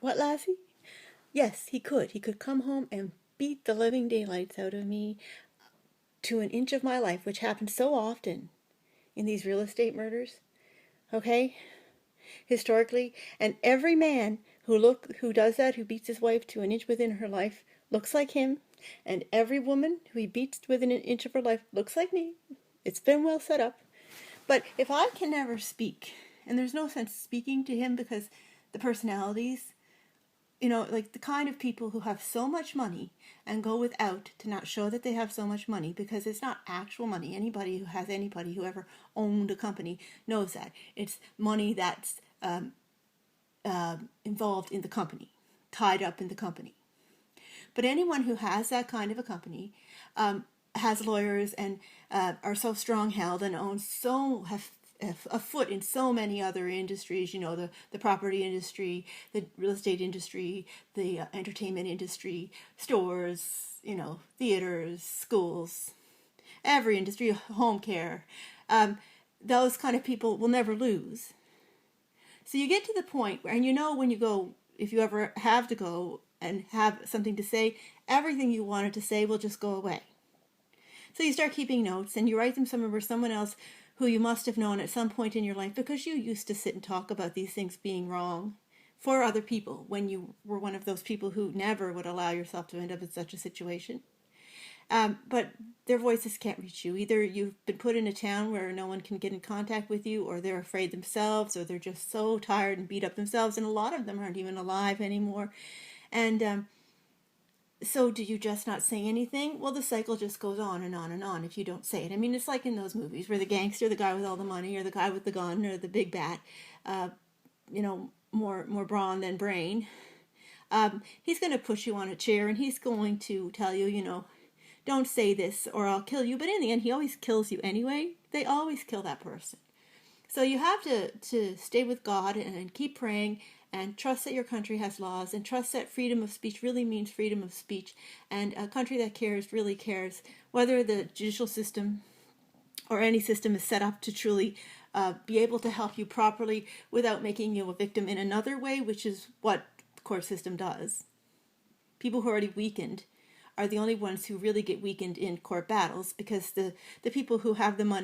What, Lassie? Yes, he could. He could come home and beat the living daylights out of me to an inch of my life, which happens so often in these real estate murders. Okay? Historically. And every man who does that, who beats his wife to an inch within her life, looks like him. And every woman who he beats within an inch of her life looks like me. It's been well set up. But if I can never speak, and there's no sense speaking to him because the personalities, like the kind of people who have so much money and go without to not show that they have so much money because it's not actual money. Anybody who ever owned a company knows that. It's money that's involved in the company, tied up in the company. But anyone who has that kind of a company has lawyers and are so strong-held and have a foot in so many other industries, the property industry, the real estate industry, the entertainment industry, stores, theaters, schools, every industry, home care. Those kind of people will never lose. So you get to the point where, and when you go, if you ever have to go and have something to say, everything you wanted to say will just go away. So you start keeping notes and you write them somewhere where someone else who you must have known at some point in your life, because you used to sit and talk about these things being wrong for other people when you were one of those people who never would allow yourself to end up in such a situation. But their voices can't reach you. Either you've been put in a town where no one can get in contact with you, or they're afraid themselves, or they're just so tired and beat up themselves, and a lot of them aren't even alive anymore. And so do you just not say anything? Well, the cycle just goes on and on and on if you don't say it. I mean, it's like in those movies where the gangster, the guy with all the money, or the guy with the gun, or the big bat, more brawn than brain, he's going to push you on a chair and he's going to tell you, don't say this or I'll kill you. But in the end, he always kills you anyway. They always kill that person. So you have to stay with God and keep praying and trust that your country has laws and trust that freedom of speech really means freedom of speech. And a country that cares really cares whether the judicial system or any system is set up to truly be able to help you properly without making you a victim in another way, which is what the court system does. People who are already weakened are the only ones who really get weakened in court battles because the people who have the money